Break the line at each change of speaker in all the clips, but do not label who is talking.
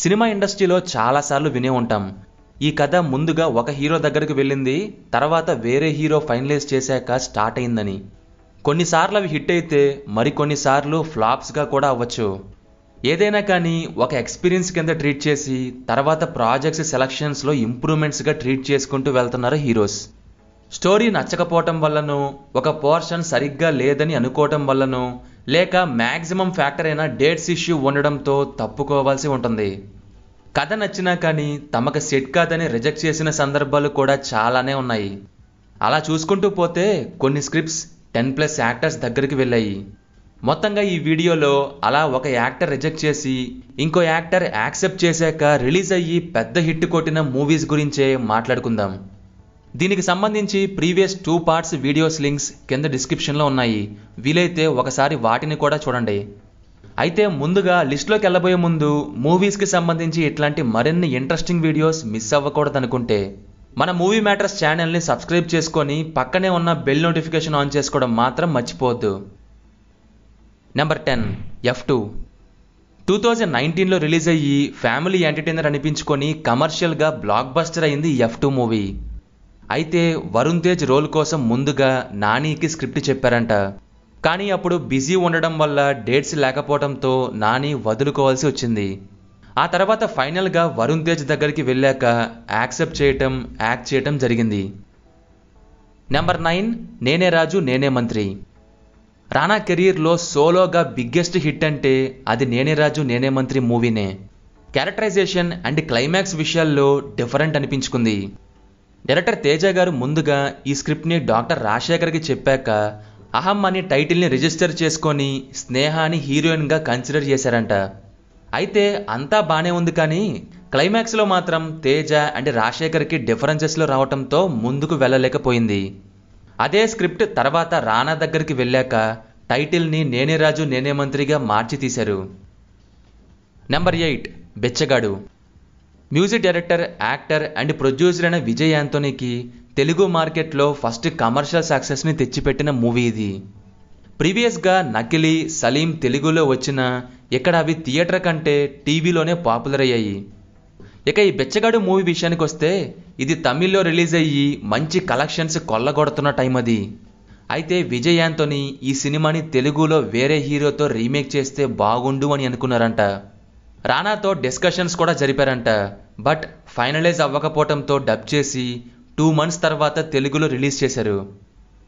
Cinema ఇండస్ట్రీలో చాలాసార్లు వినే ఉంటాం. ఈ కథ ముందుగా ఒక హీరో దగ్గరికి వెళ్ళింది, తర్వాత వేరే హీరో ఫైనలైజ్ చేశాక స్టార్ట్ అయిందని. కొన్నిసార్లు అవి హిట్ అయితే మరికొన్నిసార్లు ఫ్లాప్స్గా కూడా అవ్వచ్చు. ఏదైనా కానీ ఒక ఎక్స్పీరియన్స్ కింద ట్రీట్ చేసి తర్వాత ప్రాజెక్ట్స్ సెలక్షన్స్లో ఇంప్రూవ్మెంట్స్గా ట్రీట్ చేసుకుంటూ వెళ్తున్నారు హీరోస్. స్టోరీ నచ్చకపోవటం వల్లనో, ఒక పోర్షన్ సరిగ్గా లేదని అనుకోవటం వల్లనో, లేక మ్యాక్సిమం ఫ్యాక్టర్ అయిన డేట్స్ ఇష్యూ ఉండడంతో తప్పుకోవాల్సి ఉంటుంది. కథ నచ్చినా కానీ తమకు సెట్ కాదని రిజెక్ట్ చేసిన సందర్భాలు కూడా చాలానే ఉన్నాయి. అలా చూసుకుంటూ పోతే కొన్ని స్క్రిప్ట్స్ 10+ యాక్టర్స్ దగ్గరికి వెళ్ళాయి. మొత్తంగా ఈ వీడియోలో అలా ఒక యాక్టర్ రిజెక్ట్ చేసి ఇంకో యాక్టర్ యాక్సెప్ట్ చేశాక రిలీజ్ అయ్యి పెద్ద హిట్ కొట్టిన మూవీస్ గురించే మాట్లాడుకుందాం. దీనికి సంబంధించి ప్రీవియస్ 2 పార్ట్స్ వీడియోస్ లింక్స్ కింద డిస్క్రిప్షన్లో ఉన్నాయి. వీలైతే ఒకసారి వాటిని కూడా చూడండి. అయితే ముందుగా లిస్ట్లోకి వెళ్ళబోయే ముందు మూవీస్కి సంబంధించి ఇట్లాంటి మరిన్ని ఇంట్రెస్టింగ్ వీడియోస్ మిస్ అవ్వకూడదనుకుంటే మన మూవీ మ్యాటర్స్ ఛానల్ని సబ్స్క్రైబ్ చేసుకొని పక్కనే ఉన్న బెల్ నోటిఫికేషన్ ఆన్ చేసుకోవడం మాత్రం మర్చిపోవద్దు. Number 10 F2. 2019లో రిలీజ్ అయ్యి ఫ్యామిలీ ఎంటర్టైనర్ అనిపించుకొని కమర్షియల్గా బ్లాక్ బస్టర్ అయింది F2 మూవీ. అయితే వరుణ్ తేజ్ రోల్ కోసం ముందుగా నానికి స్క్రిప్ట్ చెప్పారంట. కానీ అప్పుడు బిజీ ఉండడం వల్ల డేట్స్ లేకపోవడంతో నాని వదులుకోవాల్సి వచ్చింది. ఆ తర్వాత ఫైనల్గా వరుణ్ తేజ్ దగ్గరికి వెళ్ళాక యాక్సెప్ట్ చేయటం, యాక్ట్ చేయటం జరిగింది. నెంబర్ 9 నేనే రాజు నేనే మంత్రి. రానా కెరీర్లో సోలోగా బిగ్గెస్ట్ హిట్ అంటే అది నేనే రాజు నేనే మంత్రి మూవీనే. క్యారెక్టరైజేషన్ అండ్ క్లైమాక్స్ విషయాల్లో డిఫరెంట్ అనిపించుకుంది. డైరెక్టర్ తేజ గారు ముందుగా ఈ స్క్రిప్ట్ని డాక్టర్ రాజశేఖర్కి చెప్పాక అహం అని టైటిల్ని రిజిస్టర్ చేసుకొని స్నేహాని హీరోయిన్గా కన్సిడర్ చేశారంట. అయితే అంతా బాగానే ఉంది, కానీ క్లైమాక్స్లో మాత్రం తేజ అండ్ రాజశేఖర్కి డిఫరెన్సెస్లో రావడంతో ముందుకు వెళ్ళలేకపోయింది. అదే స్క్రిప్ట్ తర్వాత రానా దగ్గరికి వెళ్ళాక టైటిల్ని నేనే రాజు నేనే మంత్రిగా మార్చి తీశారు. Number 8 Bichagadu. Music director, actor and producer అయిన విజయ్ యాంథోనీకి తెలుగు మార్కెట్లో ఫస్ట్ కమర్షియల్ సక్సెస్ని తెచ్చిపెట్టిన మూవీ ఇది. ప్రీవియస్గా నకిలీ, సలీం తెలుగులో వచ్చిన ఇక్కడ అవి థియేటర్ కంటే టీవీలోనే పాపులర్ అయ్యాయి. ఇక ఈ బిచ్చగాడు మూవీ విషయానికి వస్తే ఇది తమిళ్లో రిలీజ్ అయ్యి మంచి కలెక్షన్స్ కొల్లగొడుతున్న టైం అది. అయితే విజయ్ యాంథోనీ ఈ సినిమాని తెలుగులో వేరే హీరోతో రీమేక్ చేస్తే బాగుండు అని అనుకున్నారంట. రానాతో డిస్కషన్స్ కూడా జరిపారంట. బట్ ఫైనలైజ్ అవ్వకపోవడంతో డబ్ చేసి 2 months తర్వాత తెలుగులో రిలీజ్ చేశారు.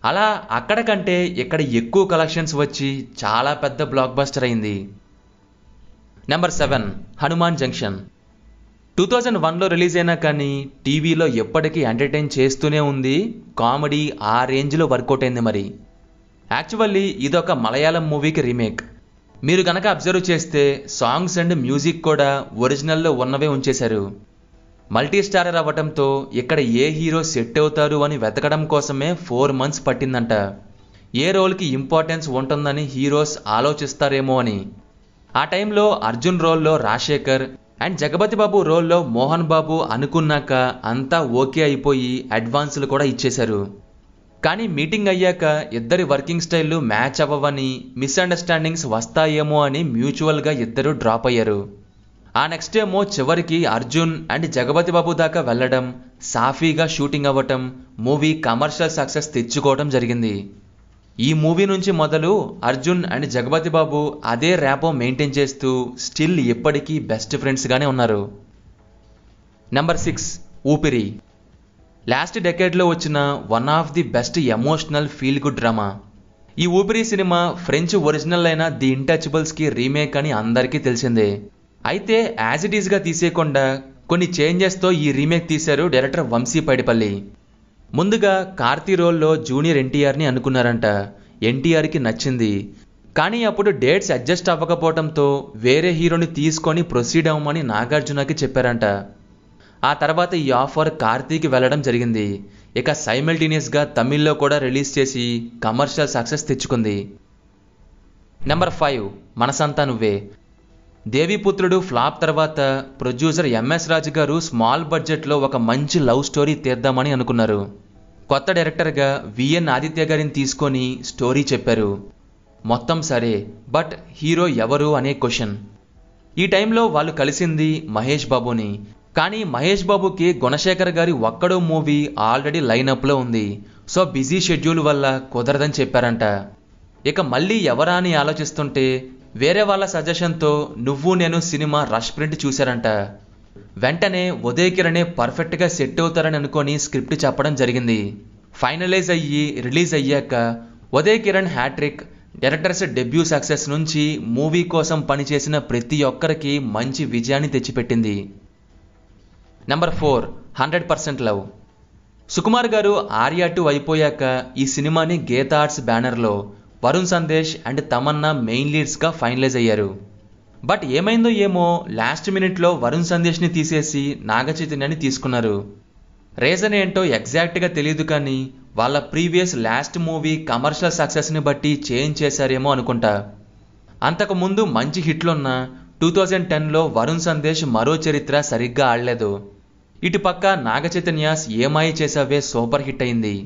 అలా అక్కడ కంటే ఇక్కడ ఎక్కువ కలెక్షన్స్ వచ్చి చాలా పెద్ద బ్లాక్ బస్టర్ అయింది. Number 7 Hanuman junction. 2001లో రిలీజ్ అయినా కానీ టీవీలో ఎప్పటికీ ఎంటర్టైన్ చేస్తూనే ఉంది. కామెడీ ఆ రేంజ్లో వర్కౌట్ అయింది. మరి యాక్చువల్లీ ఇదొక మలయాళం మూవీకి రీమేక్. మీరు కనుక అబ్జర్వ్ చేస్తే సాంగ్స్ అండ్ మ్యూజిక్ కూడా ఒరిజినల్లో ఉన్నవే ఉంచేశారు. మల్టీ స్టారర్ అవ్వటంతో ఇక్కడ ఏ హీరో సెట్ అవుతారు అని వెతకడం కోసమే 4 months పట్టిందంట. ఏ రోల్కి ఇంపార్టెన్స్ ఉంటుందని హీరోస్ ఆలోచిస్తారేమో అని. ఆ టైంలో అర్జున్ రోల్లో రాజశేఖర్ అండ్ జగపతి బాబు రోల్లో మోహన్ బాబు అనుకున్నాక అంతా ఓకే అయిపోయి అడ్వాన్సులు కూడా ఇచ్చేశారు. కానీ మీటింగ్ అయ్యాక ఇద్దరి వర్కింగ్ స్టైళ్ళు మ్యాచ్ అవ్వవని, మిస్అండర్స్టాండింగ్స్ వస్తాయేమో అని మ్యూచువల్గా ఇద్దరు డ్రాప్ అయ్యారు. ఆ నెక్స్ట్ ఏమో చివరికి అర్జున్ అండ్ జగపతి బాబు దాకా వెళ్ళడం, సాఫీగా షూటింగ్ అవ్వటం, మూవీ కమర్షియల్ సక్సెస్ తెచ్చుకోవడం జరిగింది. ఈ మూవీ నుంచి మొదలు అర్జున్ అండ్ జగపతి బాబు అదే ర్యాపో మెయింటైన్ చేస్తూ స్టిల్ ఎప్పటికీ బెస్ట్ ఫ్రెండ్స్గానే ఉన్నారు. నెంబర్ 6 ఊపిరి. లాస్ట్ డెకేడ్లో వచ్చిన one of the best emotional feel good drama. ఈ ఊపిరి సినిమా ఫ్రెంచ్ ఒరిజినల్ అయిన ది ఇంటచబుల్స్కి రీమేక్ అని అందరికీ తెలిసిందే. అయితే యాజ్ ఇట్ ఈస్గా తీసేయకుండా కొన్ని చేంజెస్తో ఈ రీమేక్ తీశారు డైరెక్టర్ వంశీ పైడిపల్లి. ముందుగా కార్తీ రోల్లో జూనియర్ ఎన్టీఆర్ని అనుకున్నారంట. ఎన్టీఆర్కి నచ్చింది, కానీ అప్పుడు డేట్స్ అడ్జస్ట్ అవ్వకపోవడంతో వేరే హీరోని తీసుకొని ప్రొసీడ్ అవ్వమని నాగార్జునకి చెప్పారంట. ఆ తర్వాత ఈ ఆఫర్ కార్తీకి వెళ్ళడం జరిగింది. ఇక సైమల్టేనియస్గా తమిళ్లో కూడా రిలీజ్ చేసి కమర్షియల్ సక్సెస్ తెచ్చుకుంది. నెంబర్ 5 మనసంతా నువ్వే. దేవిపుత్రుడు ఫ్లాప్ తర్వాత ప్రొడ్యూసర్ ఎంఎస్ రాజు గారు స్మాల్ బడ్జెట్లో ఒక మంచి లవ్ స్టోరీ తీద్దామని అనుకున్నారు. కొత్త డైరెక్టర్గా విఎన్ ఆదిత్య గారిని తీసుకొని స్టోరీ చెప్పారు. మొత్తం సరే, బట్ హీరో ఎవరు అనే క్వశ్చన్. ఈ టైంలో వాళ్ళు కలిసింది మహేష్ బాబుని. కానీ మహేష్ బాబుకి గుణశేఖర్ గారి ఒక్కడో మూవీ ఆల్రెడీ లైనప్లో ఉంది. సో బిజీ షెడ్యూల్ వల్ల కుదరదని చెప్పారంట. ఇక మళ్ళీ ఎవరా అని ఆలోచిస్తుంటే వేరే వాళ్ళ సజెషన్తో నువ్వు నేను సినిమా రష్ ప్రింట్ చూశారంట. వెంటనే ఉదయ్ కిరణే పర్ఫెక్ట్గా సెట్ అవుతారని అనుకొని స్క్రిప్ట్ చెప్పడం జరిగింది. ఫైనలైజ్ అయ్యి రిలీజ్ అయ్యాక Uday Kiran hat-trick, directors debut success నుంచి మూవీ కోసం పనిచేసిన ప్రతి ఒక్కరికి మంచి విజయాన్ని తెచ్చిపెట్టింది. Number 4, 100% love. సుకుమార్ గారు ఆర్యా 2 అయిపోయాక ఈ సినిమాని గీతా ఆర్ట్స్ బ్యానర్లో వరుణ్ సందేశ్ అండ్ తమన్నా మెయిన్ లీడ్స్గా ఫైనలైజ్ అయ్యారు. బట్ ఏమైందో ఏమో లాస్ట్ మినిట్లో వరుణ్ సందేశ్ని తీసేసి నాగ చైతన్యాన్ని తీసుకున్నారు. రీజన్ ఏంటో ఎగ్జాక్ట్గా తెలియదు, కానీ వాళ్ళ ప్రీవియస్ లాస్ట్ మూవీ కమర్షియల్ సక్సెస్ని బట్టి చేంజ్ చేశారేమో అనుకుంటా. అంతకుముందు మంచి హిట్లున్న 2010లో వరుణ్ సందేశ్ మరో చరిత్ర సరిగ్గా ఆడలేదు. ఇటుపక్క నాగ చైతన్యాస్ ఏమాయి చేసావే సూపర్ హిట్ అయింది.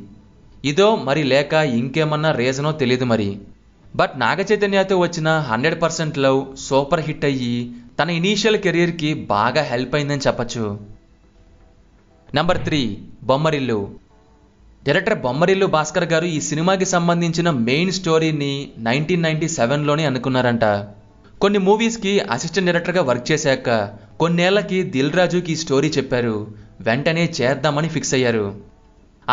ఇదో మరి లేక ఇంకేమన్నా రీజనో తెలియదు మరి. బట్ నాగ చైతన్యతో వచ్చిన 100% లవ్ సూపర్ హిట్ అయ్యి తన ఇనీషియల్ కెరీర్కి బాగా హెల్ప్ అయిందని చెప్పచ్చు. నెంబర్ 3, బొమ్మరిల్లు. డైరెక్టర్ బొమ్మరిల్లు భాస్కర్ గారు ఈ సినిమాకి సంబంధించిన మెయిన్ స్టోరీని 1997లోనే అనుకున్నారంట. కొన్ని మూవీస్కి అసిస్టెంట్ డైరెక్టర్గా వర్క్ చేశాక కొన్నేళ్లకి దిల్ రాజుకి ఈ స్టోరీ చెప్పారు. వెంటనే చేద్దామని ఫిక్స్ అయ్యారు.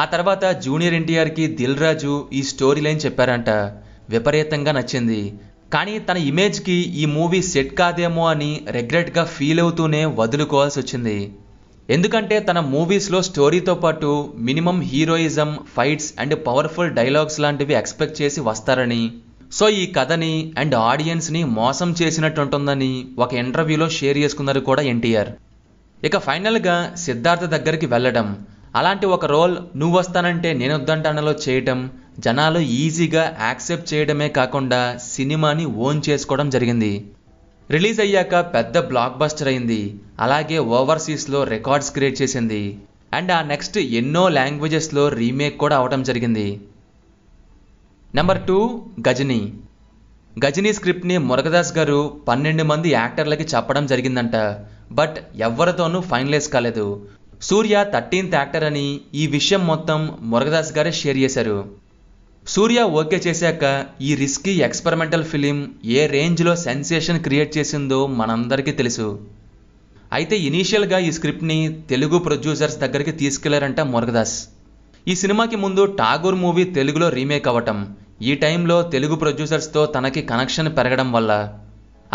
ఆ తర్వాత జూనియర్ ఎన్టీఆర్కి దిల్ రాజు ఈ స్టోరీ లైన్ చెప్పారంట. విపరీతంగా నచ్చింది. కానీ తన ఇమేజ్కి ఈ మూవీ సెట్ కాదేమో అని రిగ్రెట్గా ఫీల్ అవుతూనే వదులుకోవాల్సి వచ్చింది. ఎందుకంటే తన మూవీస్లో స్టోరీతో పాటు minimum heroism, fights and powerful dialogues లాంటివి ఎక్స్పెక్ట్ చేసి వస్తారని, సో ఈ కథని అండ్ ఆడియన్స్ని మోసం చేసినట్టు ఉంటుందని ఒక ఇంటర్వ్యూలో షేర్ చేసుకున్నారు కూడా ఎన్టీఆర్. ఇక ఫైనల్గా సిద్ధార్థ దగ్గరికి వెళ్ళడం, అలాంటి ఒక రోల్ నువ్వు వస్తానంటే నేను వద్దంటానలో చేయటం, జనాలు ఈజీగా యాక్సెప్ట్ చేయడమే కాకుండా సినిమాని ఓన్ చేసుకోవడం జరిగింది. రిలీజ్ అయ్యాక పెద్ద బ్లాక్ బస్టర్ అయింది. అలాగే ఓవర్సీస్లో రికార్డ్స్ క్రియేట్ చేసింది. అండ్ ఆ నెక్స్ట్ ఎన్నో లాంగ్వేజెస్లో రీమేక్ కూడా అవడం జరిగింది. నెంబర్ 2, గజనీ. గజనీ స్క్రిప్ట్ని మురుగదాస్ గారు 12 మంది యాక్టర్లకి చెప్పడం జరిగిందంట. బట్ ఎవరితోనూ ఫైనలైజ్ కాలేదు. సూర్య 13th యాక్టర్ అని ఈ విషయం మొత్తం మురుగదాస్ గారే షేర్ చేశారు. సూర్య ఓకే చేశాక ఈ రిస్కీ ఎక్స్పెరిమెంటల్ ఫిలిం ఏ రేంజ్లో సెన్సేషన్ క్రియేట్ చేసిందో మనందరికీ తెలుసు. అయితే ఇనీషియల్గా ఈ స్క్రిప్ట్ని తెలుగు ప్రొడ్యూసర్స్ దగ్గరికి తీసుకెళ్లారంట మురుగదాస్. ఈ సినిమాకి ముందు ఠాగూర్ మూవీ తెలుగులో రీమేక్ అవ్వటం, ఈ టైంలో తెలుగు ప్రొడ్యూసర్స్తో తనకి కనెక్షన్ పెరగడం వల్ల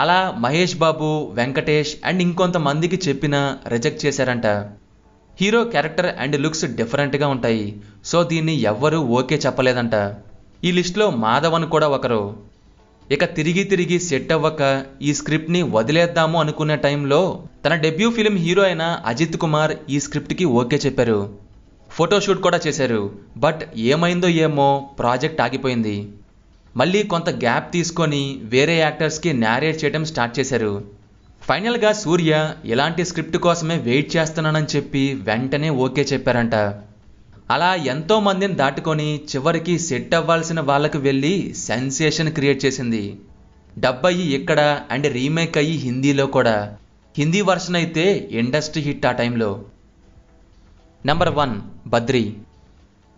అలా మహేష్ బాబు, వెంకటేష్ అండ్ ఇంకొంతమందికి చెప్పినా రిజెక్ట్ చేశారంట. హీరో క్యారెక్టర్ అండ్ లుక్స్ డిఫరెంట్గా ఉంటాయి, సో దీన్ని ఎవ్వరూ ఓకే చెప్పలేదంట. ఈ లిస్ట్లో మాధవన్ కూడా ఒకరు. ఇక తిరిగి సెట్ అవ్వక ఈ స్క్రిప్ట్ని వదిలేద్దాము అనుకునే టైంలో తన డెబ్యూ ఫిలిం హీరో అయిన అజిత్ కుమార్ ఈ స్క్రిప్ట్కి ఓకే చెప్పారు. ఫోటోషూట్ కూడా చేశారు. బట్ ఏమైందో ఏమో ప్రాజెక్ట్ ఆగిపోయింది. మళ్ళీ కొంత గ్యాప్ తీసుకొని వేరే యాక్టర్స్కి నేరేట్ చేయడం స్టార్ట్ చేశారు. ఫైనల్గా సూర్య ఇలాంటి స్క్రిప్ట్ కోసమే వెయిట్ చేస్తున్నానని చెప్పి వెంటనే ఓకే చెప్పారంట. అలా ఎంతో మందిని దాటుకొని చివరికి సెట్ అవ్వాల్సిన వాళ్ళకు వెళ్ళి సెన్సేషన్ క్రియేట్ చేసింది. డబ్ అయ్యి ఇక్కడ అండ్ రీమేక్ అయ్యి హిందీలో కూడా. హిందీ వర్షన్ అయితే ఇండస్ట్రీ హిట్ ఆ టైంలో. నెంబర్ 1, బద్రీ.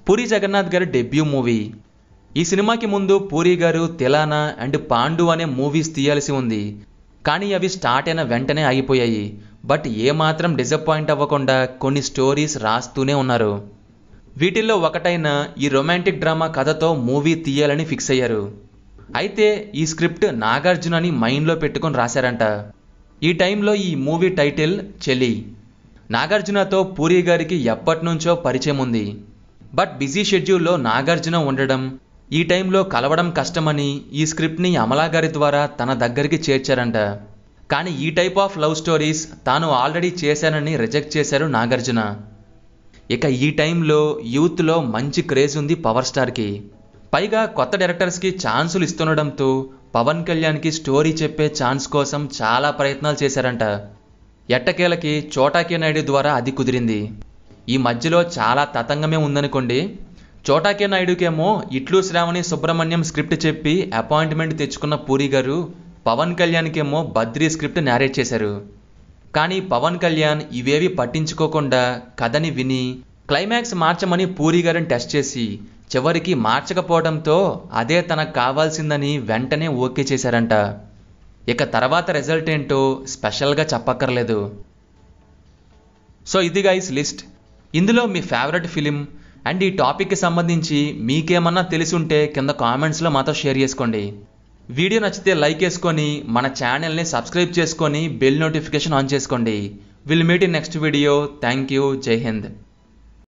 పూరి జగన్నాథ్ గారి డెబ్యూ మూవీ. ఈ సినిమాకి ముందు పూరి గారు తిలానా అండ్ పాండు అనే మూవీస్ తీయాల్సి ఉంది. కానీ అవి స్టార్ట్ అయిన వెంటనే ఆగిపోయాయి. బట్ ఏమాత్రం డిసప్పాయింట్ అవ్వకుండా కొన్ని స్టోరీస్ రాస్తూనే ఉన్నారు. వీటిల్లో ఒకటైన ఈ రొమాంటిక్ డ్రామా కథతో మూవీ తీయాలని ఫిక్స్ అయ్యారు. అయితే ఈ స్క్రిప్ట్ నాగార్జున అని మైండ్లో పెట్టుకొని రాశారంట. ఈ టైంలో ఈ మూవీ టైటిల్ చెలి. నాగార్జునతో పూరి గారికి ఎప్పటినుంచో పరిచయం ఉంది. బట్ బిజీ షెడ్యూల్లో నాగార్జున ఉండడం, ఈ టైంలో కలవడం కష్టమని ఈ స్క్రిప్ట్ని అమలా గారి ద్వారా తన దగ్గరికి చేర్చారంట. కానీ ఈ టైప్ ఆఫ్ లవ్ స్టోరీస్ తాను ఆల్రెడీ చేశానని రిజెక్ట్ చేశారు నాగార్జున. ఇక ఈ టైంలో యూత్లో మంచి క్రేజ్ ఉంది పవర్ స్టార్కి. పైగా కొత్త డైరెక్టర్స్కి ఛాన్సులు ఇస్తుండడంతో పవన్ కళ్యాణ్కి స్టోరీ చెప్పే ఛాన్స్ కోసం చాలా ప్రయత్నాలు చేశారంట. ఎట్టకేలకి చోటాకే నాయుడు ద్వారా అది కుదిరింది. ఈ మధ్యలో చాలా తతంగమే ఉందనుకోండి. చోటాకే నాయుడుకేమో ఇట్లు శ్రావణి సుబ్రహ్మణ్యం స్క్రిప్ట్ చెప్పి అపాయింట్మెంట్ తెచ్చుకున్న పూరి గారు పవన్ కళ్యాణ్కేమో బద్రీ స్క్రిప్ట్ నేరేట్ చేశారు. కానీ పవన్ కళ్యాణ్ ఇవేవి పట్టించుకోకుండా కథని విని క్లైమాక్స్ మార్చమని పూరి గారిని టెస్ట్ చేసి చివరికి మార్చకపోవడంతో అదే తనకు కావాల్సిందని వెంటనే ఓకే చేశారంట. ఇక తర్వాత రిజల్ట్ ఏంటో స్పెషల్గా చెప్పక్కర్లేదు. సో ఇది గైస్ లిస్ట్. ఇందులో మీ ఫేవరెట్ ఫిలిం అండ్ ఈ టాపిక్కి సంబంధించి మీకేమన్నా తెలిసి ఉంటే కింద కామెంట్స్లో మాతో షేర్ చేసుకోండి. వీడియో నచ్చితే లైక్ వేసుకొని మన ఛానల్ని సబ్స్క్రైబ్ చేసుకొని బెల్ నోటిఫికేషన్ ఆన్ చేసుకోండి. Will meet in next video. Thank you. జై హింద్.